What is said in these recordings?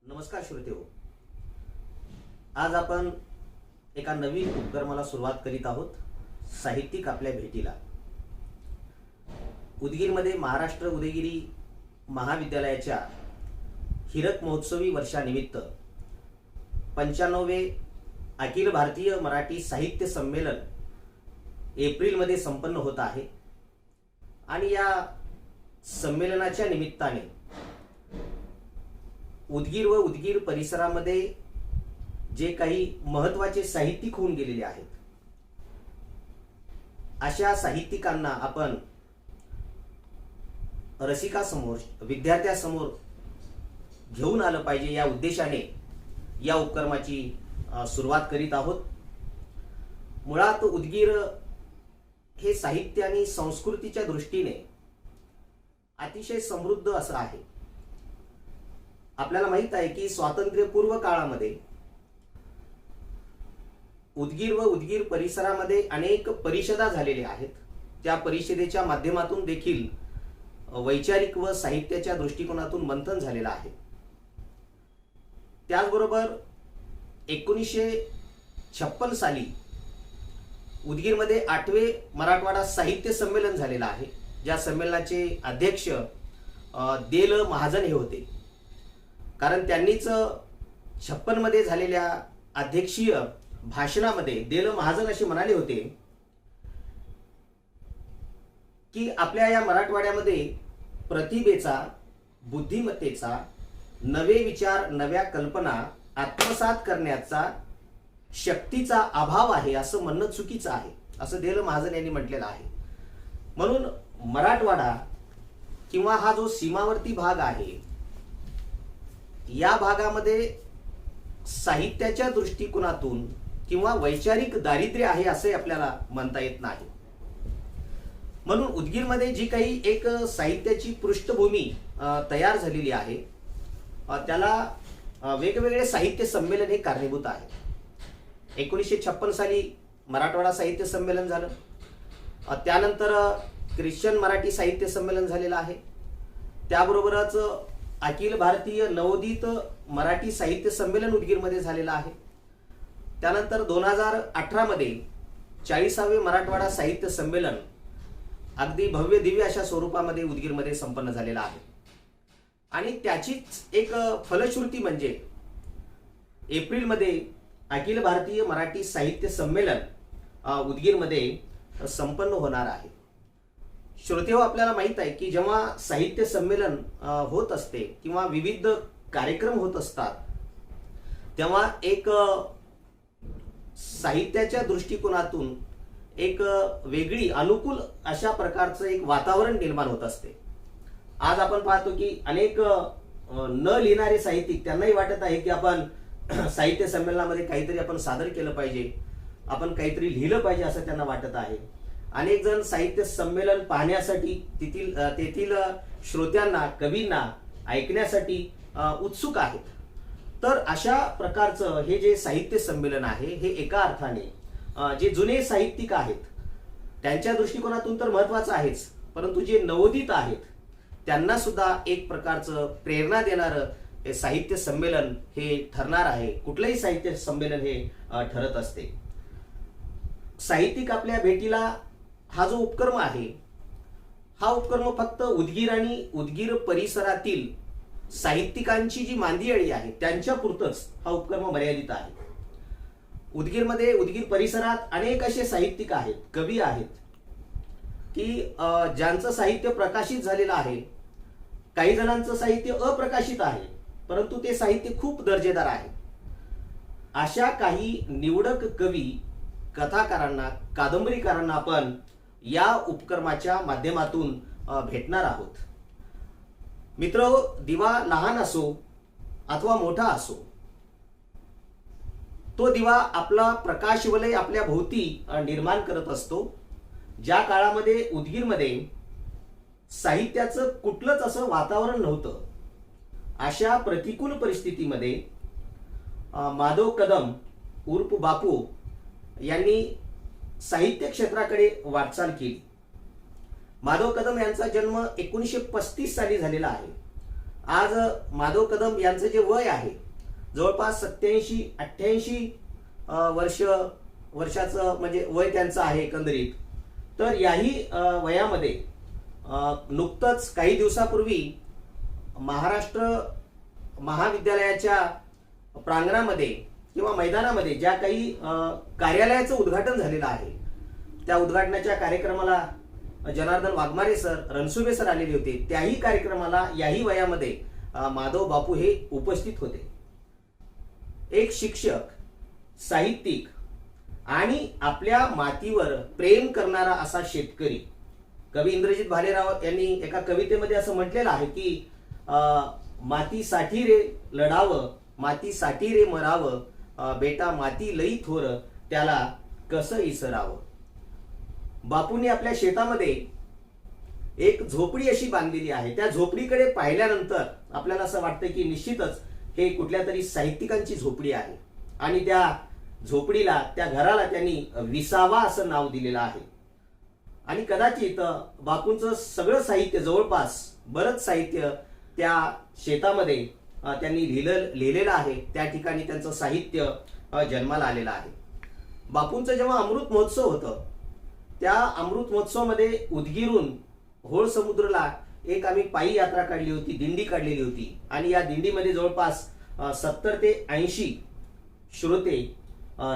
नमस्कार श्रोतेहो. आज आपण एका नवीन उपक्रमाला सुरुवात करीत आहोत. साहित्यिक आपल्या भेटीला. उदगीरमध्ये महाराष्ट्र उदयगिरी महाविद्यालयाच्या हिरक महोत्सवी वर्षानिमित्त 95वे अखिल भारतीय मराठी साहित्य संमेलन एप्रिलमध्ये संपन्न होत आहे आणि या संमेलनाच्या निमित्ताने उदगीर व उदगीर परिसरामध्ये जे काही महत्त्वाचे साहित्यिक होऊन गेलेले आहेत अशा साहित्यिकांना आपण रसिकासमोर, विद्यार्थ्यासमोर घेऊन आलं पाहिजे या उद्देशाने या उपक्रमाची सुरुवात करीत आहोत. मुळात उदगीर हे साहित्य आणि संस्कृतीच्या दृष्टीने अतिशय समृद्ध असं आहे. आपल्याला माहित आहे की स्वातंत्र्यपूर्व काळामध्ये उदगीर व उदगीर परिसरामध्ये अनेक परिषदा झालेल्या आहेत. त्या परिषदेच्या माध्यमातून देखील वैचारिक व साहित्याच्या दृष्टिकोनातून मंथन झालेलं आहे. त्याचबरोबर 1956 साली उदगीरमध्ये 8वे मराठवाडा साहित्य संमेलन झालेलं आहे. ज्या संमेलनाचे अध्यक्ष देल महाजन हे होते. कारण त्यांनीच 56 मध्ये झालेल्या अध्यक्षीय भाषणामध्ये देल महाजन असे म्हणाले होते की आपल्या या मराठवाड्यामध्ये प्रतिभेचा, बुद्धिमत्तेचा, नवे विचार, नव्या कल्पना आत्मसात करण्याचा शक्तीचा अभाव आहे असं म्हणणं चुकीचं आहे, असं देल महाजन यांनी म्हटलेलं आहे. म्हणून मराठवाडा किंवा हा जो सीमावर्ती भाग आहे या भागामध्ये साहित्याच्या दृष्टिकोनातून किंवा वैचारिक दारिद्र्य आहे असे आपल्याला म्हणता येत नाही. म्हणून उदगीरमध्ये जी काही एक साहित्याची पृष्ठभूमी तयार झालेली आहे त्याला वेगवेगळे साहित्य संमेलन हे कारणीभूत आहे. 1956 साली मराठवाडा साहित्य संमेलन झालं. त्यानंतर ख्रिश्चन मराठी साहित्य संमेलन झालेलं आहे. त्याबरोबरच अखिल भारतीय नवोदित मराठी साहित्य संमेलन उदगीरमध्ये झालेलं आहे. त्यानंतर 2018 मध्ये 40वे मराठवाडा साहित्य संमेलन अगदी भव्य दिव्य अशा स्वरूपामध्ये उदगीरमध्ये संपन्न झालेलं आहे. आणि त्याचीच एक फलश्रुती म्हणजे एप्रिलमध्ये अखिल भारतीय मराठी साहित्य संमेलन उदगीरमध्ये संपन्न होणार आहे. श्रोतेहो, आपल्याला माहित आहे की जेव्हा साहित्य संमेलन होत असते किंवा विविध कार्यक्रम होत असतात तेव्हा एक साहित्याच्या दृष्टिकोनातून एक वेगळी अनुकूल अशा प्रकारचं एक वातावरण निर्माण होत असते. आज आपण पाहतो की अनेक न लिहिणारे साहित्यिक, त्यांनाही वाटत आहे की आपण साहित्य संमेलनामध्ये काहीतरी आपण सादर केलं पाहिजे, आपण काहीतरी लिहिलं पाहिजे असं त्यांना वाटत आहे. अनेक जण साहित्य संमेलन पाहण्यासाठी तेथील श्रोत्यांना, कवींना ऐकण्यासाठी उत्सुक आहेत. तर अशा प्रकारचं हे जे साहित्य संमेलन आहे हे एका अर्थाने जे जुने साहित्यिक आहेत त्यांच्या दृष्टिकोनातून तर महत्त्वाचं आहेच, परंतु जे नवोदित आहेत त्यांना सुद्धा एक प्रकारचं प्रेरणा देणारं साहित्य संमेलन हे ठरणार आहे. कुठलंही साहित्य संमेलन हे ठरत असते. साहित्यिक आपल्या भेटीला हा जो उपक्रम आहे हा उपक्रम फक्त उदगीर आणि उदगीर परिसरातील साहित्यिकांची जी मांदियाळी आहे त्यांच्या पुरतच हा उपक्रम मर्यादित आहे. उदगीरमध्ये, उदगीर परिसरात अनेक असे साहित्यिक आहेत, कवी आहेत की ज्यांचं साहित्य प्रकाशित झालेलं आहे. काही जणांचं साहित्य अप्रकाशित आहे परंतु ते साहित्य खूप दर्जेदार आहे. अशा काही निवडक कवी, कथाकारांना, कादंबरीकारांना आपण या उपक्रमाच्या माध्यमातून भेटणार आहोत. मित्र, दिवा लहान असो अथवा मोठा असो, तो दिवा आपला प्रकाश वलय आपल्या भोवती निर्माण करत असतो. ज्या काळामध्ये उदगीरमध्ये साहित्याचं कुठलंच असं वातावरण नव्हतं अशा प्रतिकूल परिस्थितीमध्ये माधव कदम उर्फ बापू यांनी साहित्य क्षेत्राकडे वाटचाल केली. माधव कदम यांचा जन्म 1935 साली झालेला आहे. आज माधव यांचं जे वय आहे जवळपास 87-88 वर्षाचं म्हणजे वय त्यांचं आहे एकंदरीत. तर याही वयामध्ये नुकतंच काही दिवसापूर्वी महाराष्ट्र महाविद्यालयाच्या प्रांगणामध्ये किंवा मैदानामध्ये ज्या काही कार्यालयाचं उद्घाटन झालेलं आहे त्या उद्घाटनाच्या कार्यक्रमाला जनार्दन वाघमारे सर, रणसुभे सर आलेले होते. त्याही कार्यक्रमाला याही वयामध्ये माधव बापू हे उपस्थित होते. एक शिक्षक, साहित्यिक आणि आपल्या मातीवर प्रेम करणारा असा शेतकरी. कवी इंद्रजित भालेराव यांनी एका कवितेमध्ये असं म्हटलेलं आहे की मातीसाठी रे लढावं, मातीसाठी रे मरावं, बेटा माती लई थोर, त्याला कसं इसरावं. बापूंनी आपल्या शेतामध्ये एक झोपडी अशी बांधलेली आहे. त्या झोपडीकडे पाहिल्यानंतर आपल्याला असं वाटतं की निश्चितच हे कुठल्या तरी साहित्यिकांची झोपडी आहे आणि त्या झोपडीला, त्या घराला त्यांनी विसावा असं नाव दिलेलं आहे. आणि कदाचित बापूंचं सगळं साहित्य, जवळपास बरंच साहित्य त्या शेतामध्ये त्यांनी लिहिलेलं आहे. त्या ठिकाणी त्यांचं साहित्य जन्माला आलेलं आहे. बापूंचं जेव्हा अमृत महोत्सव होतं त्या अमृत महोत्सवामध्ये उदगीरून होळ समुद्रला एक आम्ही पायी यात्रा काढली होती, दिंडी काढलेली होती. आणि या दिंडीमध्ये जवळपास 70 ते 80 श्रोते,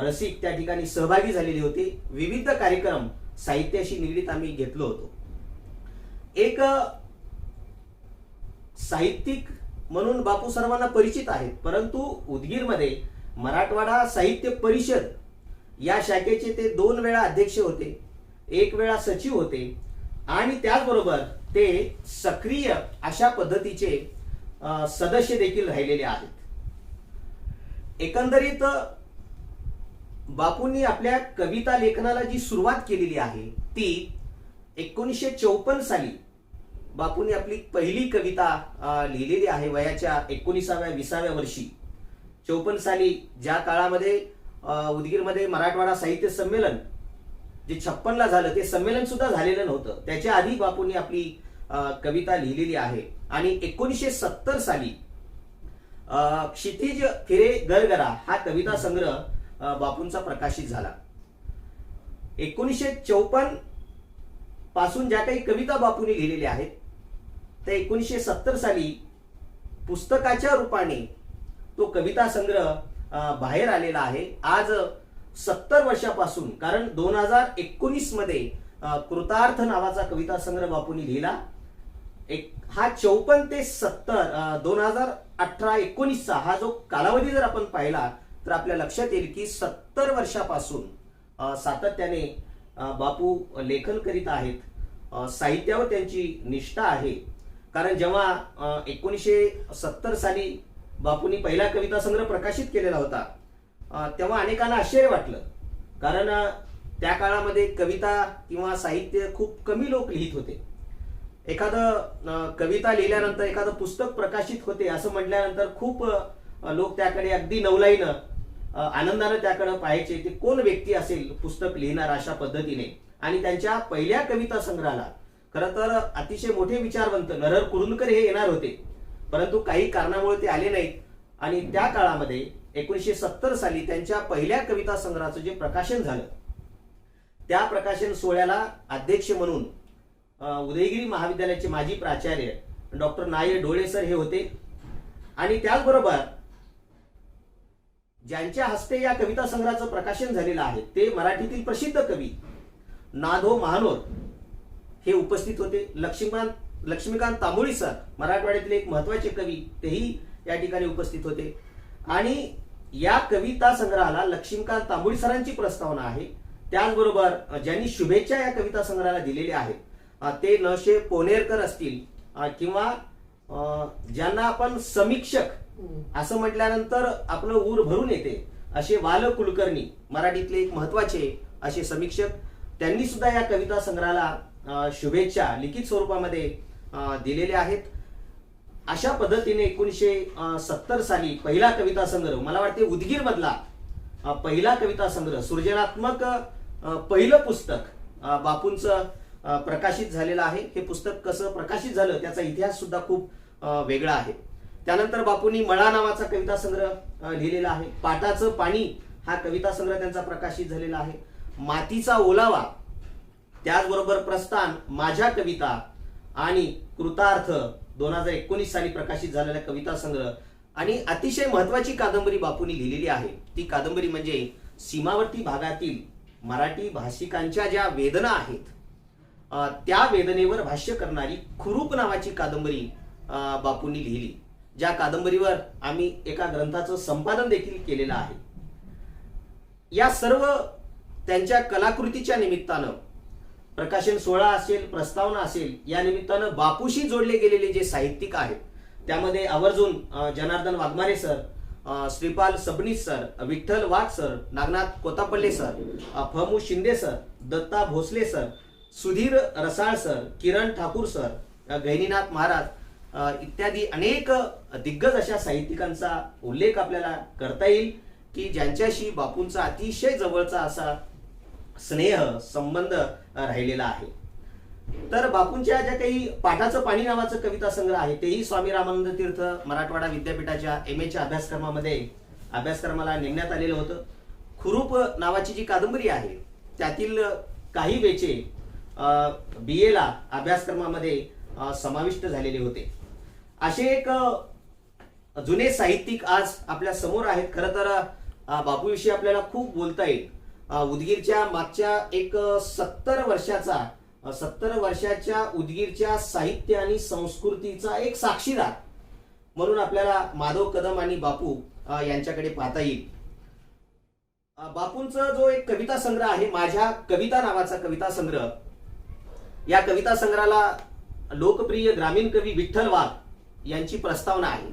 रसिक त्या ठिकाणी सहभागी झालेले होते. विविध कार्यक्रम साहित्याशी निगडीत आम्ही घेतलो होतो. एक साहित्यिक म्हणून बापू सर्वांना परिचित आहेत, परंतु उदगीरमध्ये मराठवाडा साहित्य परिषद या शाखेचे ते 2 वेळा अध्यक्ष होते, 1 वेळा सचिव होते आणि त्याचबरोबर ते सक्रिय अशा पद्धतीचे सदस्य देखील राहिलेले आहेत. एकंदरीत बापूंनी आपल्या कविता लेखनाला जी सुरुवात केलेली आहे ती 1954 साली बापूंनी आपली पहिली कविता लिहिलेली आहे वयाच्या 19व्या-20व्या वर्षी. 54 साली ज्या काळामध्ये उदगीरमध्ये मराठवाडा साहित्य संमेलन जे 56 ला झालं, ते संमेलन सुद्धा झालेलं नव्हतं. त्याच्या आधी बापूंनी आपली कविता लिहिलेली आहे. आणि 1970 साली क्षितिज फिरे गरगरा हा कविता संग्रह बापूंचा प्रकाशित झाला. 1954 पासून ज्या काही कविता बापूंनी लिहिलेल्या आहेत त्या 1970 साली पुस्तकाच्या रूपाने तो कविता संग्रह बाहेर आलेला आहे. आज 70 वर्षापासून, कारण 2019 मध्ये कृतार्थ नावाचा कविता संग्रह बापूंनी लिहिला. हा 54 ते 70 2018-19चा हा जो कालावधी जर आपण पाहिला तर आपल्या लक्षात येईल की 70 वर्षापासून सातत्याने बापू लेखन करीत आहेत. साहित्यावर त्यांची निष्ठा आहे. कारण जेव्हा 1970 साली बापूंनी पहिला कविता संग्रह प्रकाशित केलेला होता तेव्हा अनेकांना आश्चर्य वाटलं, कारण त्या काळामध्ये कविता किंवा साहित्य खूप कमी लोक लिहित होते. एखादं कविता लिहिल्यानंतर एखादं पुस्तक प्रकाशित होते असं म्हटल्यानंतर खूप लोक त्याकडे अगदी नवलाईनं आनंदानं त्याकडे पाहायचे, ते कोण व्यक्ती असेल पुस्तक लिहिणार अशा पद्धतीने. आणि त्यांच्या पहिल्या कविता संग्रहाला खरं तर अतिशय मोठे विचारवंत नरहर कुरुंदकर हे येणार होते, परंतु काही कारणामुळे ते आले नाहीत. आणि त्या काळामध्ये 1970 साली त्यांच्या पहिल्या कविता संग्रहाचं जे प्रकाशन झालं त्या प्रकाशन सोहळ्याला अध्यक्ष म्हणून उदयगिरी महाविद्यालयाचे माजी प्राचार्य डॉक्टर नायर डोळे सर हे होते. आणि त्याचबरोबर ज्यांच्या हस्ते या कविता संग्रहाचं प्रकाशन झालेलं आहे ते मराठीतील प्रसिद्ध कवी नाधो महानोर हे उपस्थित होते. लक्ष्मीकांत तांबोळी सर, मराठवाड्यातले एक महत्वाचे कवी, तेही या ठिकाणी उपस्थित होते. आणि या कविता संग्रहाला लक्ष्मीकांत तांबोळी सरांची प्रस्तावना आहे. त्याचबरोबर ज्यांनी शुभेच्छा या कविता संग्रहाला दिलेल्या आहेत ते नशे पोनेरकर असतील किंवा ज्यांना आपण समीक्षक असं म्हटल्यानंतर आपलं ऊर भरून येते असे वाल कुलकर्णी, मराठीतले एक महत्वाचे असे समीक्षक, त्यांनी सुद्धा या कविता संग्रहाला शुभेच्छा लिखित स्वरूपामध्ये दिलेल्या आहेत. अशा पद्धतीने 1970 साली पहिला कविता संग्रह, मला वाटते उदगीर मधला पहिला कविता संग्रह, सृजनात्मक पहिलं पुस्तक बापूंचं प्रकाशित झालेलं आहे. हे पुस्तक कसं प्रकाशित झालं त्याचा इतिहास सुद्धा खूप वेगळा आहे. त्यानंतर बापूंनी मळा नावाचा कविता संग्रह लिहिलेला आहे. पाटाचं पाणी हा कविता संग्रह त्यांचा प्रकाशित झालेला आहे. मातीचा ओलावा, त्याचबरोबर प्रस्थान, माझ्या कविता आणि कृतार्थ 2019 साली प्रकाशित झालेला कविता संग्रह आणि अतिशय महत्वाची कादंबरी बापूंनी लिहिलेली आहे. ती कादंबरी म्हणजे सीमावर्ती भागातील मराठी भाषिकांच्या ज्या वेदना आहेत त्या वेदनेवर भाष्य करणारी खुरूप नावाची कादंबरी बापूंनी लिहिली, ज्या कादंबरीवर आम्ही एका ग्रंथाचं संपादन देखील केलेलं आहे. या सर्व त्यांच्या कलाकृतीच्या निमित्तानं प्रकाशन सोहळा असेल, प्रस्तावना असेल, या निमित्तानं बापूशी जोडले गेलेले जे साहित्यिक आहेत त्यामध्ये आवर्जून Janardan Waghmare sir, Shripal Sabnis sir, Vitthal Wagh sir, Nagnath Kotapalle sir, Famu Shinde sir, Datta Bhosale sir, Sudhir Rasal sir, Kiran Thakur sir, Gahininath Maharaj इत्यादी अनेक दिग्गज अशा साहित्यिकांचा उल्लेख आपल्याला करता येईल की ज्यांच्याशी बापूंचा अतिशय जवळचा असा स्नेह संबंध राहिलेला आहे. तर बापूंच्या ज्या काही पाटाचं पाणी नावाचं कविता संग्रह आहे तेही स्वामी रामानंद तीर्थ मराठवाडा विद्यापीठाच्या MA च्या अभ्यासक्रमाला नेमण्यात आलेलं होतं. खुरूप नावाची जी कादंबरी आहे त्यातील काही वेचे BA ला अभ्यासक्रमामध्ये समाविष्ट झालेले होते. असे एक जुने साहित्यिक आज आपल्या समोर आहेत. खरं तर बापूविषयी आपल्याला खूप बोलता येईल. उदगीरच्या मागच्या एक 70 वर्षाच्या उदगीरच्या साहित्य आणि संस्कृतीचा एक साक्षीदार म्हणून आपल्याला माधव कदम आणि बापू यांच्याकडे पाहता येईल. बापूंचा जो एक कविता संग्रह आहे, माझ्या कविता नावाचा कविता संग्रह, या कविता संग्रहाला लोकप्रिय ग्रामीण कवी विठ्ठल वाघ यांची प्रस्तावना आहे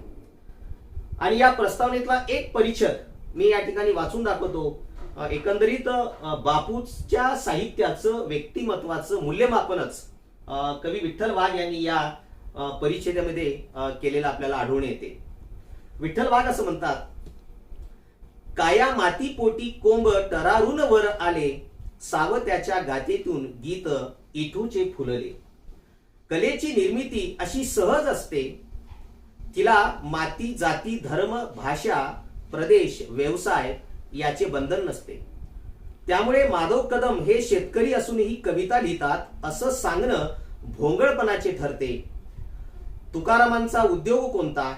आणि या प्रस्तावनेतला एक परिच्छेद मी या ठिकाणी वाचून दाखवतो. एकंदरीत बापूच्या साहित्याचं, व्यक्तिमत्वाचं मूल्यमापनच कवी विठ्ठल वाघ यांनी या परिच्छेदामध्ये केलेलं आपल्याला आढळून येते. विठ्ठल वाघ असं म्हणतात, काया माती पोटी कोंब टरारून वर आले, सावत्याच्या गातेतून गीत इठूचे फुलले. कलेची निर्मिती अशी सहज असते, तिला माती, जाती, धर्म, भाषा, प्रदेश, व्यवसाय याचे बंधन नसते. त्यामुळे माधव कदम हे शेतकरी असूनही कविता लिहितात असं सांगणं भोंगळपणाचे ठरते. तुकारामांचा उद्योग कोणता,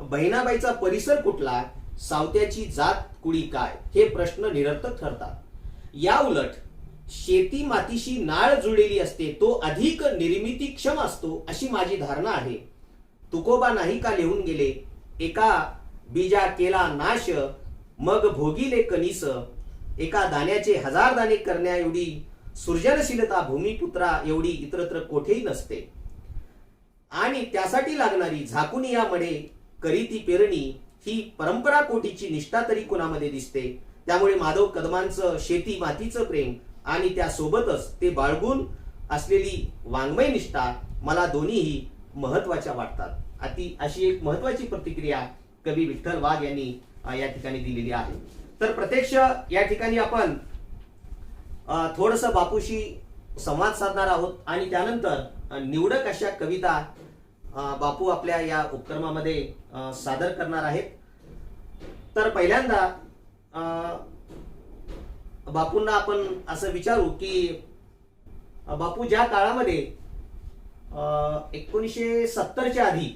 बहिणाबाईचा परिसर कुठला, सावत्याची जात कुळी काय, हे प्रश्न निरर्थक ठरतात. या उलट शेती मातीशी नाळ जुळलेली असते, तो अधिक निर्मितीक्षम असतो अशी माझी धारणा आहे. तुकोबा नाही का लिहून गेले, एका बीजा केला नाश, मग भोगिले कनिस, एका दाण्याचे 1000 दाणे करण्या एवढी सृजनशीलता भूमिपुत्रा एवढी इतरत्र कोठेही नसते. आणि त्यासाठी लागणारी झाकून या मडे करीती पेरणी ही परंपरा कोटीची निष्ठा तरी कुणामध्ये दिसते. त्यामुळे माधव कदमांचं शेती मातीचं प्रेम आणि त्यासोबतच ते बाळगून असलेली वाङ्मय निष्ठा मला दोन्हीही महत्वाच्या वाटतात. अशी एक महत्वाची प्रतिक्रिया कवी विठ्ठल वाघ यांनी या ठिकाणी दिलेली आहे. तर प्रत्यक्ष या ठिकाणी आपण थोडस बापूशी संवाद साधणार आहोत आणि त्यानंतर निवडक अशा कविता बापू आपल्या या उपक्रमामध्ये सादर करणार आहेत. तर पहिल्यांदा बापूंना आपण असं विचारू की बापू ज्या काळामध्ये 1970च्या आधी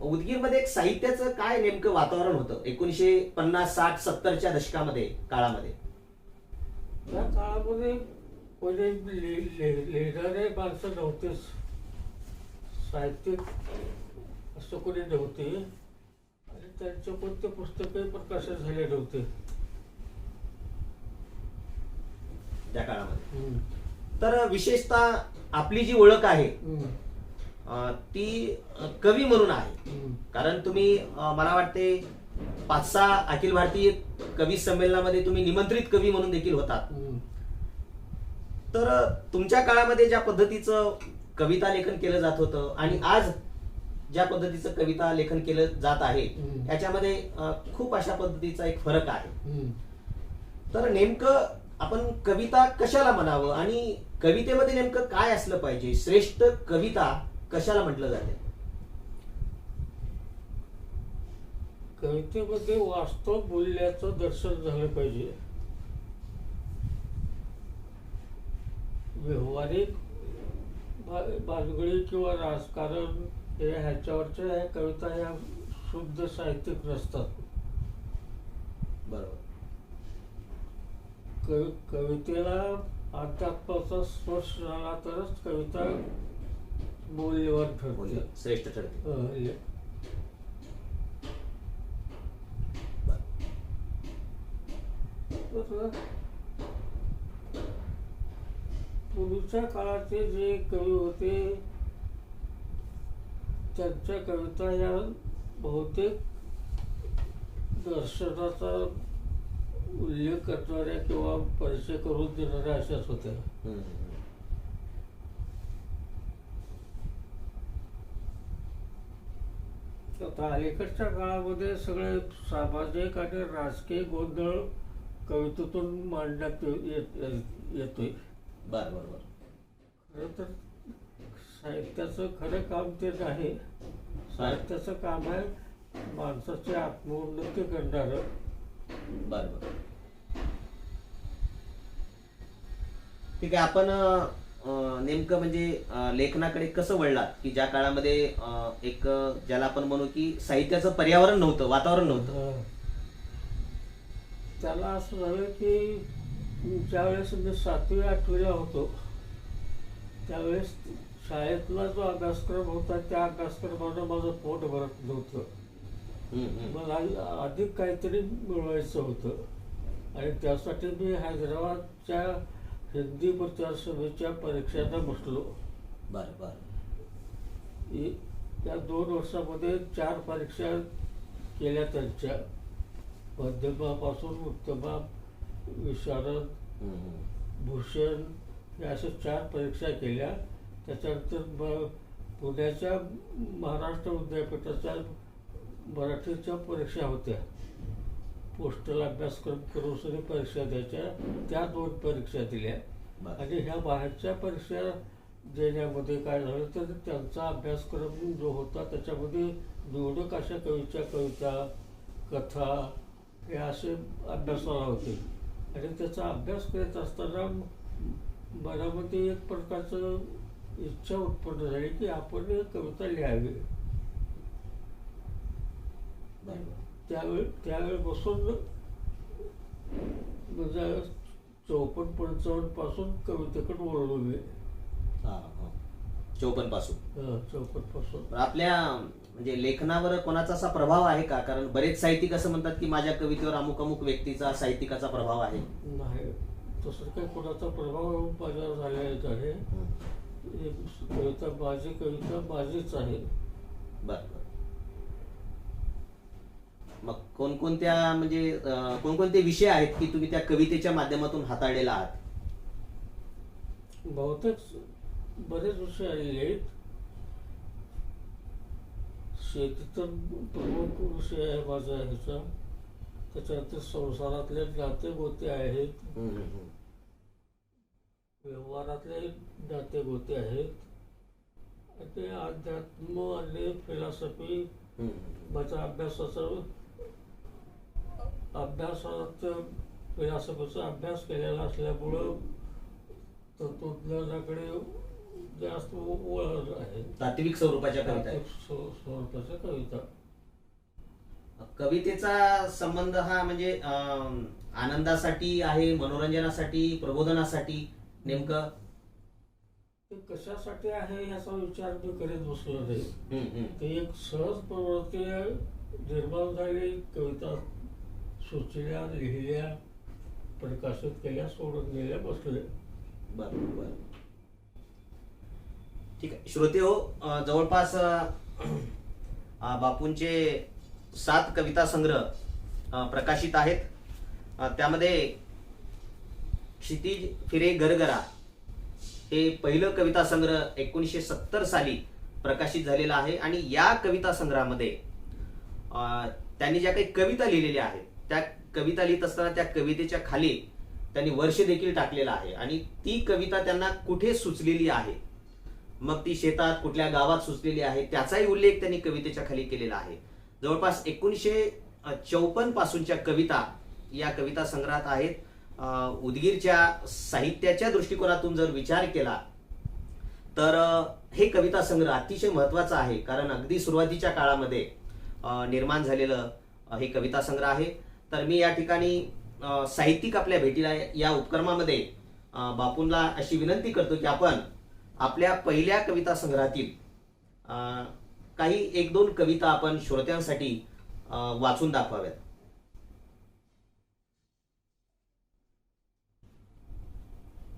उदगीरमध्ये एक साहित्याचं काय नेमकं वातावरण होतं 1950, 60, 70च्या दशकामध्ये काळामध्ये? या काळामध्ये पहिले लिहिणारे माणसं नव्हतेच, साहित्यिक असं कोणी नव्हते आणि त्यांचे कोणते पुस्तकही प्रकाशित झाले नव्हते त्या काळामध्ये. तर विशेषतः आपली जी ओळख आहे ती कवी म्हणून आहे. कारण तुम्ही मला वाटते 5-6 अखिल भारतीय कवी संमेलनामध्ये तुम्ही निमंत्रित कवी म्हणून देखील होतात. तर तुमच्या काळामध्ये ज्या पद्धतीचं कविता लेखन केलं जात होतं आणि आज ज्या पद्धतीचं कविता लेखन केलं जात आहे याच्यामध्ये खूप अशा पद्धतीचा एक फरक आहे. तर नेमकं आपण कविता कशाला म्हणावं आणि कवितेमध्ये नेमकं काय असलं पाहिजे, श्रेष्ठ कविता कशाला म्हटलं जाते? कवितेमध्ये वास्तव मूल्याचं दर्शन झालं पाहिजे. व्यावहारिक भानगडी किंवा राजकारण ह्याच्यावरच्या ह्या कविता ह्या शुद्ध साहित्यिक नसतात. बरोबर. कवितेला अध्यात्माचा स्पर्श झाला तरच कविता मूल्यवान ठरते, श्रेष्ठ ठरते. पूर्वीच्या काळाचे जे कवी होते त्यांच्या कविता या बहुतेक दर्शनाचा उल्लेख करणाऱ्या किंवा परिचय करून देणाऱ्या अशाच होत्या. आता अलीकडच्या काळामध्ये सगळे सामाजिक आणि राजकीय गोंधळ कवितेतून मांडण्यात येतोय. बरोबर. खरं तर साहित्याचं खरं काम ते नाही. साहित्याचं काम आहे माणसाची आत्मोन्नती करणारं. बरोबर. ठीक आहे. आपण नेमकं म्हणजे लेखनाकडे कसं वळलात की ज्या काळामध्ये एक ज्याला आपण म्हणू की साहित्याचं पर्यावरण नव्हतं, वातावरण नव्हतं. त्याला असं झालं की ज्यावेळेस मी 7वी-8वीला होतो त्यावेळेस शाळेतला जो अभ्यासक्रम होता त्या अभ्यासक्रमानं माझं पोट भरत नव्हतं. मला अधिक काहीतरी मिळवायचं होतं आणि त्यासाठी मी हैदराबादच्या हिंदी प्रचार सभेच्या परीक्षांना बसलो. बरं. त्या 2 वर्षामध्ये 4 परीक्षा केल्या त्यांच्या. मध्यमापासून उत्तमा, विशारद, भूषण या अशा 4 परीक्षा केल्या. त्याच्यानंतर पुण्याच्या महाराष्ट्र विद्यापीठाच्या मराठीच्या परीक्षा होत्या. पोस्टल अभ्यासक्रम करून सगळी परीक्षा द्यायच्या. त्या 2 परीक्षा दिल्या. आणि ह्या बाहेरच्या परीक्षा देण्यामध्ये काय झालं तर त्यांचा अभ्यासक्रम जो होता त्याच्यामध्ये निवडक अशा कवीच्या कविता, कथा हे असे अभ्यासाला होते. आणि त्याचा अभ्यास करत असताना मनामध्ये एक प्रकारचं इच्छा उत्पन्न झाली की आपण एक कविता लिहावी. त्यावेळेपासून म्हणजे 54-55 पासून कवितेकडे वळलो मी. 54 पासून. 54 पासून. आपल्या म्हणजे लेखनावर कोणाचा असा प्रभाव आहे का? कारण बरेच साहित्यिक असं म्हणतात की माझ्या कवितेवर अमुक अमुक व्यक्तीचा, साहित्यिकाचा प्रभाव आहे. नाही, तसं काही कोणाचा प्रभाव माझ्यावर झालेला आहे. कविता माझीच आहे. बरं. मग कोणकोणत्या म्हणजे कोणकोणते विषय आहेत की तुम्ही त्या कवितेच्या माध्यमातून हाताळलेला आहात? बहुतेक बरेच विषय आहेत. शेतीचा प्रमुख विषय आहे माझा ह्याचा. त्याच्यानंतर संसारातले नाते-गोते आहेत, व्यवहारातले नाते-गोते आहेत, ते अध्यात्म आणि फिलॉसॉफी माझ्या अभ्यासात फिलॉसॉफीचा अभ्यास केलेला असल्यामुळं तत्वज्ञानाकडे जास्त वळण आहे. तात्विक स्वरूपाच्या कविता. स्वरूपाच्या कविता. कवितेचा संबंध हा म्हणजे आनंदासाठी आहे, मनोरंजनासाठी, प्रबोधनासाठी नेमकं ते कशासाठी आहे याचा विचार मी करीत बसलो नाही. ते एक सहज प्रवृत्ती निर्माण झाली. कविता सुचल्या, लिहिल्या, प्रकाशित केल्या, सोडून गेल्या, बसले. बरोबर. ठीक आहे. श्रोते हो, जवळपास बापूंचे 7 कविता संग्रह प्रकाशित आहेत. त्यामध्ये क्षितिज फिरे गरगरा हे पहिलं कविता संग्रह 1970 साली प्रकाशित झालेला आहे. आणि या कविता संग्रहामध्ये त्यांनी ज्या काही कविता लिहिलेल्या आहेत त्या कविता लिहित असताना त्या कवितेच्या खाली त्यांनी वर्ष देखील टाकलेला आहे. आणि ती कविता त्यांना कुठे सुचलेली आहे, मग ती शेतात कुठल्या गावात सुचलेली आहे त्याचाही उल्लेख त्यांनी कवितेच्या खाली केलेला आहे. जवळपास 54 पासूनच्या कविता या कविता संग्रहात आहेत. उदगीरच्या साहित्याच्या दृष्टिकोनातून जर विचार केला तर हे कविता संग्रह अतिशय महत्त्वाचा आहे, कारण अगदी सुरुवातीच्या काळामध्ये निर्माण झालेलं हे कविता संग्रह आहे. तर मी या ठिकाणी साहित्यिक आपल्या भेटीला या उपक्रमामध्ये बापूंना अशी विनंती करतो की आपण आपल्या पहिल्या कविता संग्रहातील काही 1-2 कविता आपण श्रोत्यांसाठी वाचून दाखवाव्यात.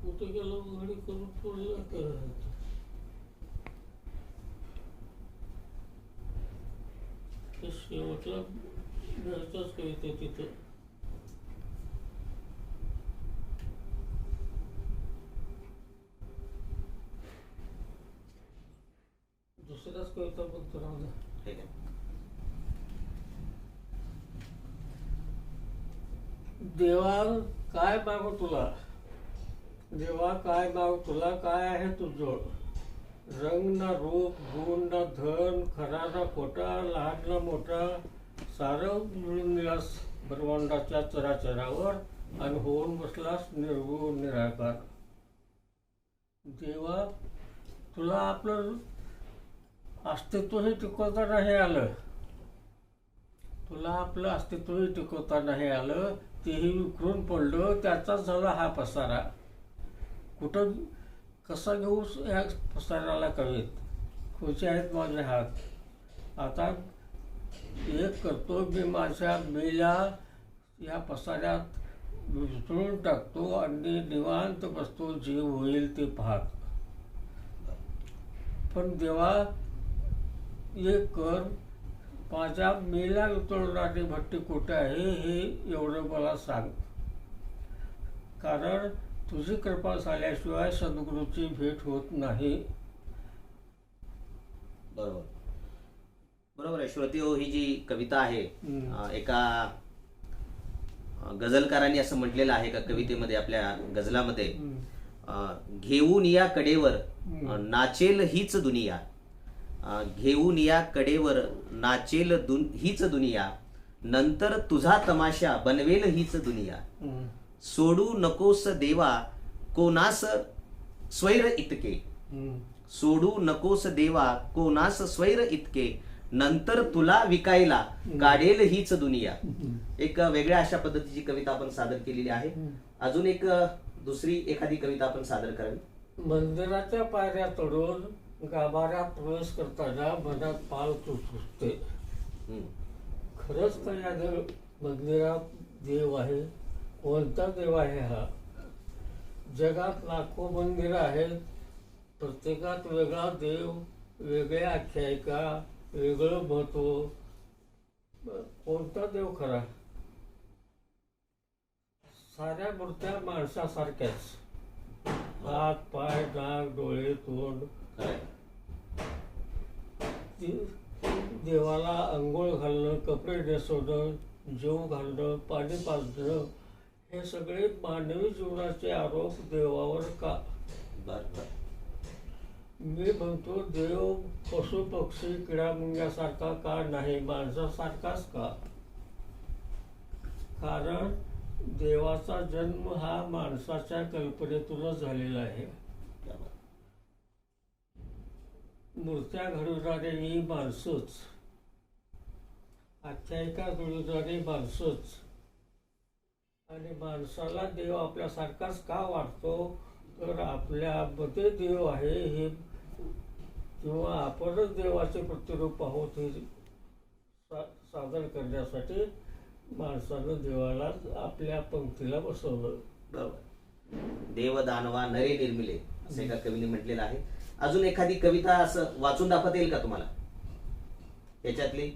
कुठे गेलो घडी करून पुढे शेवटला घरचाच कविता तिथं. दुसऱ्याच कविता बघतो राहू. ठीक आहे. देवा काय मागू तुला, देवा काय मागू तुला, काय आहे तुझं? रंग ना रूप, गुण ना धन, खरा ना खोटा, लहान ना मोठा, सारं मिळून दिलास ब्रह्मांडाच्या चराचरावर आणि होऊन बसलास निर्गुण निराकार. देवा तुला आपलं अस्तित्वही टिकवता नाही आलं, तुला आपलं अस्तित्वही टिकवता नाही आलं, तेही विखरून पडलं, त्याचाच झाला हा पसारा. कुठं कसा घेऊ या पसाराला कळेत, खुशी आहेत माझे हात. आता एक करतो मी माझ्या मेल्या या पसाऱ्यात विसरून टाकतो आणि निवांत बसतो, जीव होईल ते पाहत. पण देवा एक कर, माझ्या मेल्या उतरणारी भट्टी कुठे आहे हे एवढं मला सांग, कारण तुझी कृपा झाल्याशिवाय सद्गुरूची भेट होत नाही. बरोबर बरोबर आहे श्रोते हो. ही जी कविता आहे एका गझलकारांनी असं म्हटलेलं आहे का कवितेमध्ये, आपल्या गझलामध्ये, घेऊन या कडेवर नाचेल हीच दुनिया, घेऊन या कडेवर नाचेल हीच दुनिया, नंतर तुझा तमाशा बनवेल हीच दुनिया. सोडू नकोस देवा कोणास स्वैर इतके, सोडू नकोस देवा कोणास स्वैर इतके, नंतर तुला विकायला काढेल हीच दुनिया. एक वेगळ्या अशा पद्धतीची कविता आपण सादर केलेली आहे. अजून एक दुसरी एखादी कविता आपण सादर करावी. मंदिराच्या पायऱ्या चढून गाभाऱ्यात प्रवेश करताना मनात पाल सुचते. खरंच तर या मंदिरात देव आहे. कोणता देव आहे हा? जगात लाखो मंदिरं आहेत, प्रत्येकात वेगळा देव, वेगळ्या आख्यायिका, वेगळं महत्व. कोणता देव खरा? साऱ्या मूर्त्या माणसासारख्याच, हात पाय नाक डोळे तोंड. देवाला अंघोळ घालणं, कपडे नेसवणं, जेव घालणं, पाणी पाजणं, हे सगळे मानवी जीवनाचे आरोप देवावर का? मी म्हणतो देव पशु पक्षी किडा मुंग्यासारखा का नाही, माणसासारखाच का? कारण देवाचा जन्म हा माणसाच्या कल्पनेतूनच झालेला आहे. मूर्त्या घडवणारे ही माणसंच, आख्यायिका जुळवणारी माणसंच. आणि माणसाला देव आपल्यासारखाच का वाटतो? तर आपल्यामध्ये देव आहे हे, किंवा आपणच देवाचे प्रतिरूप आहोत हे सादर करण्यासाठी माणसानं देवाला आपल्या पंक्तीला बसवलं. बरोबर. देव दानवा नरे निर्मिले असं एका कवीने म्हटलेलं आहे. अजून एखादी कविता असं वाचून दाखवता येईल का तुम्हाला? याच्यातली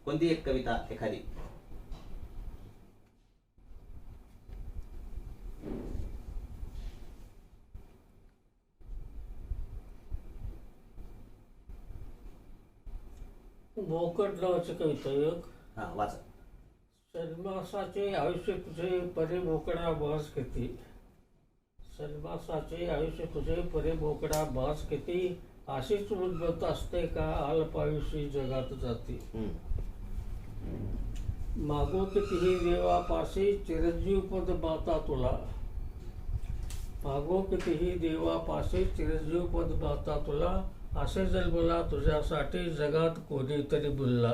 कोणती एक कविता एखादी? भोकट नावाची कविता एक. हा वाचा. सन्मासाचे आयुष्य तुझे परे भोकडा बास किती, सन्मासाचे आयुष्य तुझे परे भोकडा बास किती, अशीच उद्भत असते का अल्पायुषी जगात जाती. मागो कितीही देवापाशी चिरंजीव पद माता तुला. मागो कितीही देवापाशी चिरंजीव पद माता तुला. असे जन्मला तुझ्यासाठी जगात कोणीतरी बुलला.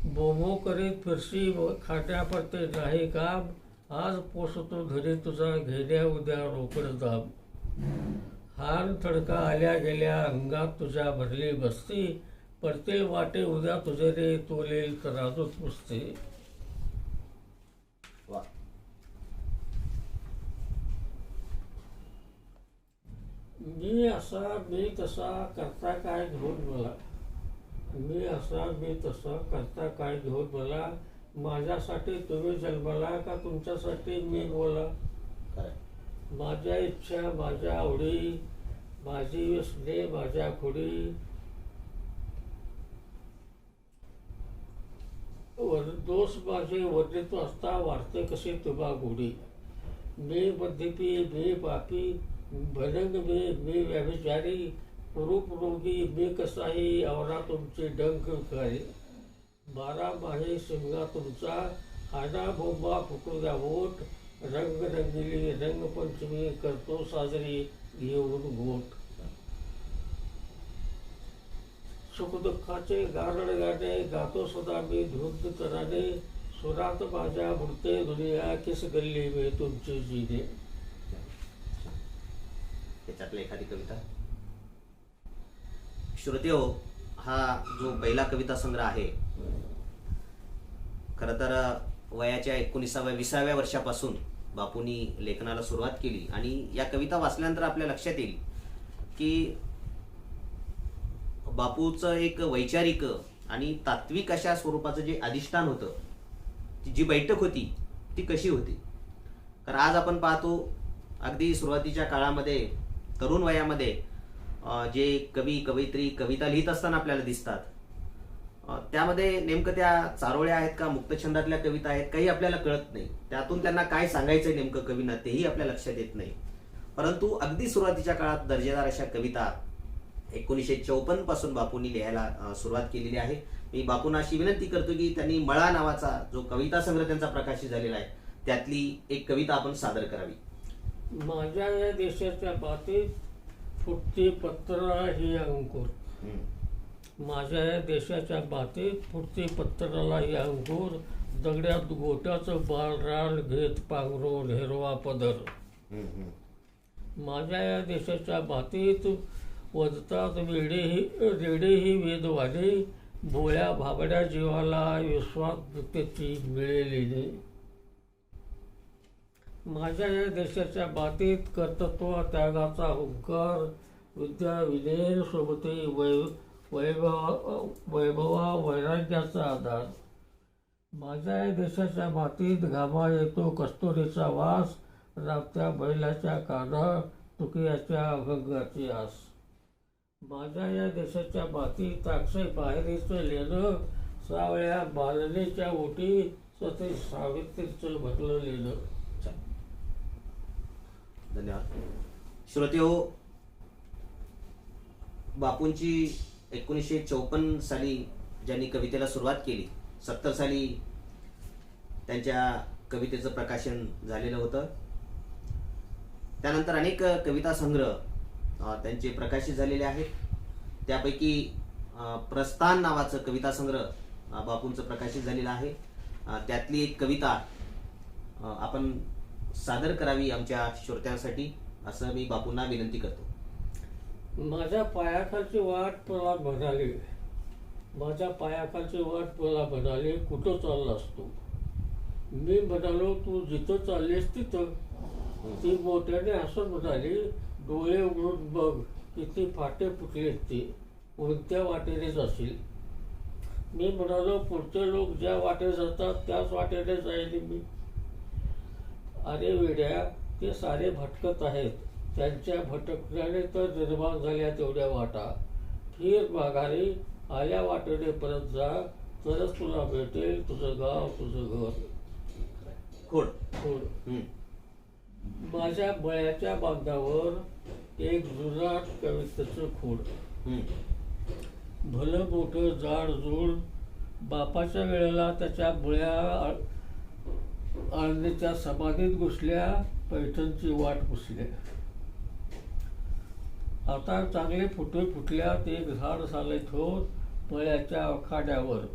बोमो करीत फिरशी खाण्यापरते नाही काम. आज पोसतो घरी तुझा घेण्या उद्या रोकड दाम. हान थडका आल्या गेल्या अंगात तुझ्या भरली बसती. परतील वाटे उद्या तुझे रे तोलेल तराजूत पुसते. वा. मी असा मी तसा करता काय घेऊन मला. मी असा मी तसा करता काय घेऊन मला. माझ्यासाठी तुम्ही जन्मला का तुमच्यासाठी मी बोला. खरं. माझ्या इच्छा माझ्या आवडी माझी व्यसने माझ्या खोडी. दोष माझे वर्णित असता वाढते कसे तुला गोडी. मी मद्यपी मी पापी भनंग मी व्यभिचारी. कुरूप रोगी मी कसाही आवरा तुमचे डंक करे. 12 माहे शिमगा तुमचा हाना बोंबा फुटू द्या ओठ. रंग रंगिली रंगपंचमी करतो साजरी घेऊन गोट. सुखदुःखाचे गारड गाणे गातो सदा मी धुंद तराने. सुरात माझ्या बुडते दुनिया किस गल्ली में तुमची जीने. त्याच्यातली एखादी कविता. श्रोते हो, हा जो पहिला कविता संग्रह आहे, खरं तर वयाच्या 19व्या-20व्या वर्षापासून बापूंनी लेखनाला सुरुवात केली. आणि या कविता वाचल्यानंतर आपल्या लक्षात येईल की बापूचं एक वैचारिक आणि तात्विक अशा स्वरूपाचं जे अधिष्ठान होतं, जी बैठक होती ती कशी होती. कारण आज आपण पाहतो अगदी सुरुवातीच्या काळामध्ये तरुण वयामध्ये जे कवी कवयित्री कविता लिहित असताना आपल्याला दिसतात, त्यामध्ये नेमकं त्या चारोळ्या आहेत का मुक्तछंदातल्या कविता आहेत काही आपल्याला कळत नाही. त्यातून त्यांना काय सांगायचंय नेमकं कवींना तेही आपल्या लक्षात येत नाही. परंतु अगदी सुरुवातीच्या काळात दर्जेदार अशा कविता 1954 पासून बापूंनी लिहायला सुरुवात केलेली आहे. मी बापूंना अशी विनंती करतो की त्यांनी मळा नावाचा जो कविता संग्रह त्यांचा प्रकाशित झालेला आहे त्यातली एक कविता आपण सादर करावी. माझ्या या देशाच्या बातीत फुटती पत्र ही अंकुर. माझ्या या देशाच्या बातीत फुटती पत्राला ही अंकुर. दगड्यात गोट्याचं बाळ राळ घेत पांघरून हिरवा पदर. माझ्या या देशाच्या बातीत वदतात रेडेही वेदवाने. भोळ्या भाबड्या जीवाला विश्वासतेची मिळेली. माझ्या या देशाच्या बातीत कर्तृत्व त्यागाचा हुंकार. विद्या विनय सोबती वैभवा वैराग्याचा आधार. माझ्या या देशाच्या मातीत घामा येतो कस्तुरीचा वास. राबत्या बैलाच्या काना तुकियाच्या अभंगाची आस. माझ्या या देशाच्या मातीत अक्षय बाहेरीचं लेणं. सावळ्या बालनेच्या ओटी सती सावित्रीचं भरलं लेणं. धन्यवाद. श्रोते हो, बापूंची 1954 साली ज्यांनी कवितेला सुरुवात केली, 70 साली त्यांच्या कवितेचं प्रकाशन झालेलं होतं. त्यानंतर अनेक कविता संग्रह त्यांचे प्रकाशित झालेले आहेत. त्यापैकी प्रस्थान नावाचं कविता संग्रह बापूंचं प्रकाशित झालेलं आहे. त्यातली एक कविता आपण सादर करावी आमच्या श्रोत्यांसाठी असं मी बापूंना विनंती करतो. माझ्या पायाखालची वाट मला म्हणाली. माझ्या पायाखालची वाट मला म्हणाली कुठं चाललास तू. मी म्हणालो तू जिथं चाललीस तिथं. ती मोठ्याने असं म्हणाली डोळे उघडून बघ किती फाटे फुटलेत ते. कोणत्या वाटेने जाशील. मी म्हणालो पुढचे लोक ज्या वाटेने जातात त्याच वाटेने जाईल मी. अरे वेड्या, ते सारे भटकत आहेत. त्यांच्या भटकण्याने तर निर्माण झाल्या तेवढ्या वाटा. फिर माघारी आल्या वाटेने परत जा तरच तुला भेटेल तुझं गाव तुझं घर. खोड खोड. माझ्या बळ्याच्या बांधावर एक जुनाट कवितेचं खोड. भलं मोठं जाड जूड बापाच्या वेळेला त्याच्या मुळ्या आळंदीच्या समाधीत घुसल्या, पैठणची वाट पुसल्या. आता चांगले फुटे फुटल्यात, एक झाड झाले थोर मळ्याच्या आखाड्यावर.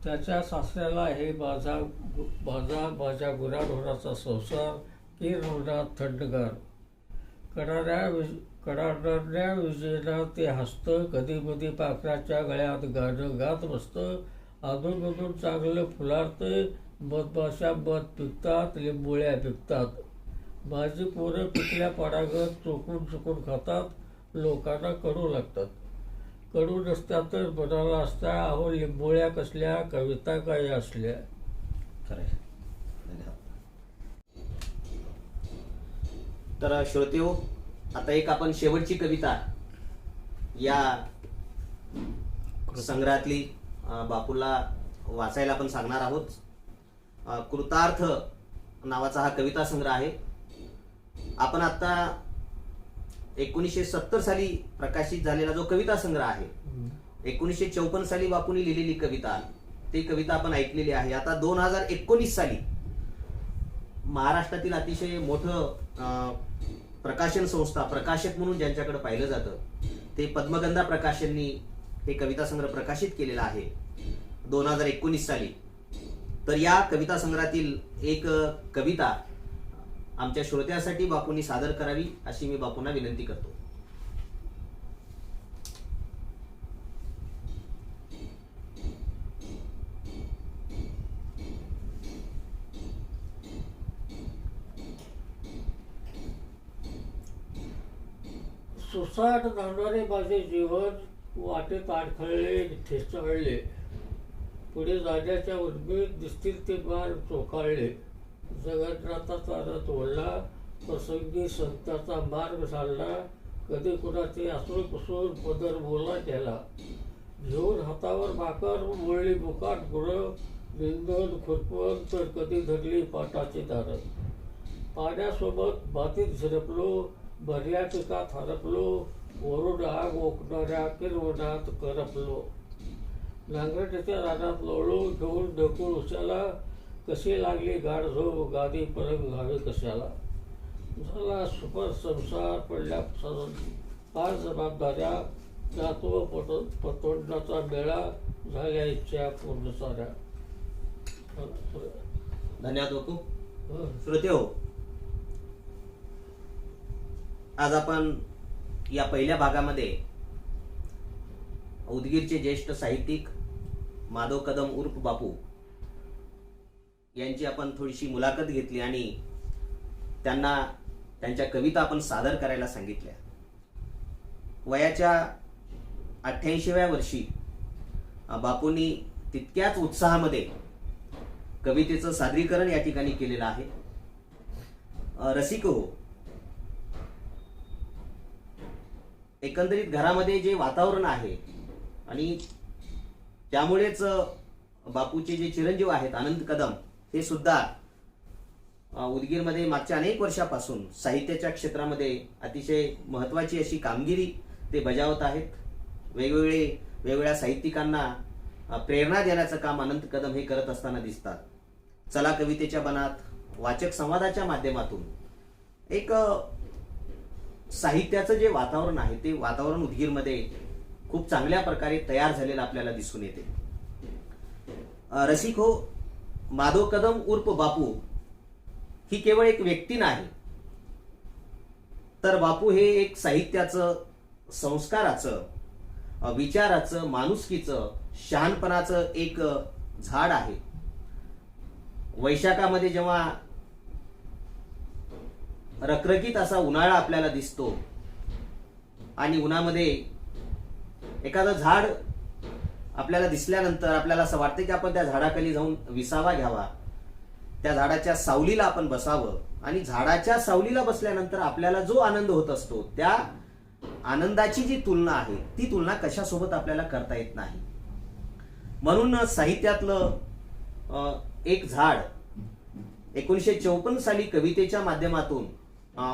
त्याच्या सासऱ्याला हे माझ्या गुराढोराचा संसार, किर उन्हात थंडगार. कडाडणाऱ्या विजेना ते हसतं, कधी मधी पाखराच्या गळ्यात गाणं गात बसतं. अधूनमधून चांगलं फुलारतं, मधमाशा मध पिकतात, लिंबोळ्या पिकतात. माझी पोरं पिकल्या पाडागत चोकून चुकून खातात, लोकांना कडू लागतात. कडू नसत्या तर मनाला असत्या, अहो लिंबोळ्या कसल्या, कविता काय असल्या. खरं आहे. धन्यवाद. तर श्रोतेहो, आता एक आपण शेवटची कविता या संग्रहातली बापूला वाचायला आपण सांगणार आहोत. कृतार्थ नावाचा हा कविता संग्रह आहे. आपण आता 1970 साली प्रकाशित झालेला जो कविता संग्रह आहे, 1954 साली बापूंनी लिहिलेली कविता, ती कविता आपण ऐकलेली आहे. आता 2019 साली महाराष्ट्रातील अतिशय मोठं प्रकाशन संस्था, प्रकाशक म्हणून ज्यांच्याकडे पाहिलं जातं, ते पद्मगंधा प्रकाशननी हे कविता संग्रह प्रकाशित केलेला आहे 2019 साली. तर या कविता संग्रहातील एक कविता आमच्या श्रोत्यासाठी बापूंनी सादर करावी अशी मी बापूंना विनंती करतो. सुसाट जाणारे माझे जीवन, वाटेत अडखळले ठेचाळले. पुढे जाण्याच्या उर्मीत दिसतील ते मार्ग चोखाळले. जगन्नाथाचा रथ ओढला, प्रसंगी संताचा मार्ग चालला. कधी कुणाचे असूळ पुसून पदर बोला केला. घेऊन हातावर भाकर, मोळली मुकाट गुरं, निंदन खुरपण, तर कधी धरली पाटाची दारं. पाण्यासोबत मातीत झिरपलो, भरल्या पिकात हरपलो. वरून आग ओकणाऱ्या किरवणात करपलो. नांगरटीच्या रानात लोळलो, घेऊन ढकूळ उशाला. कशी लागली गाड झोप, गादी परंग घावे कशाला. झाला सुपर संसार, पडल्या पाच जबाबदाऱ्या. जातो पतोंडाचा मेळा, झाल्या इच्छा पूर्ण साऱ्या. धन्यवाद बापू. श्रोतेहो, आज आपण या पहिल्या भागामध्ये उदगीरचे ज्येष्ठ साहित्यिक माधव कदम उर्फ बापू यांची आपण थोडीशी मुलाखत घेतली आणि त्यांना त्यांच्या कविता आपण सादर करायला सांगितल्या. वयाच्या 88व्या वर्षी बापूंनी तितक्याच उत्साहामध्ये कवितेचं सादरीकरण या ठिकाणी केलेलं आहे. रसिक हो, एकंदरीत घरामध्ये जे वातावरण आहे आणि त्यामुळेच बापूचे जे चिरंजीव आहेत आनंद कदम, हे सुद्धा उदगीरमध्ये मागच्या अनेक वर्षापासून साहित्याच्या क्षेत्रामध्ये अतिशय महत्त्वाची अशी कामगिरी ते बजावत आहेत. वेगवेगळ्या साहित्यिकांना प्रेरणा देण्याचं काम अनंत कदम हे करत असताना दिसतात. चला कवितेच्या बनात, वाचक संवादाच्या माध्यमातून एक साहित्याचं जे वातावरण आहे ते वातावरण उदगीरमध्ये खूप चांगल्या प्रकारे तयार झालेलं आपल्याला दिसून येते. रसिक हो, माधव कदम उर्फ बापू ही केवळ एक व्यक्ती नाही, तर बापू हे एक साहित्याचं, संस्काराचं, विचाराचं, माणुसकीचं, शहाणपणाचं एक झाड आहे. वैशाखामध्ये जेव्हा रखरखीत असा उन्हाळा आपल्याला दिसतो आणि उन्हामध्ये एखादं झाड आपल्याला दिसल्यानंतर आपल्याला असं वाटतं की आपण त्या झाडाखाली जाऊन विसावा घ्यावा, त्या झाडाच्या सावलीला आपण बसावं. आणि झाडाच्या सावलीला बसल्यानंतर आपल्याला जो आनंद होत असतो, त्या आनंदाची जी तुलना आहे ती तुलना कशासोबत आपल्याला करता येत नाही. म्हणून साहित्यातलं एक झाड 1954 साली कवितेच्या माध्यमातून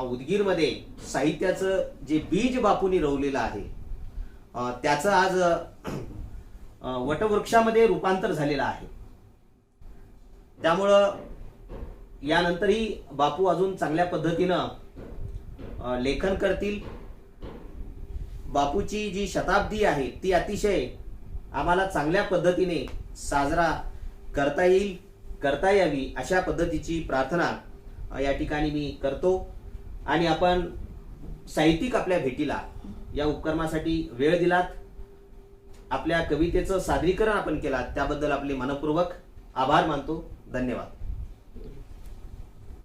उदगीरमध्ये साहित्याचं जे बीज बापूंनी रोवलेलं आहे, त्याचं आज वटवृक्षामध्ये रूपांतर झालेलं आहे. त्यामुळं यानंतरही बापू अजून चांगल्या पद्धतीनं लेखन करतील. बापूची जी शताब्दी आहे ती अतिशय आम्हाला चांगल्या पद्धतीने साजरा करता येईल, करता यावी अशा पद्धतीची प्रार्थना या ठिकाणी मी करतो. आणि आपण साहित्यिक आपल्या भेटीला या उपक्रमासाठी वेळ दिलात, आपल्या कवितेचं सादरीकरण आपण केलात, त्याबद्दल आपले मनपूर्वक आभार मानतो. धन्यवाद.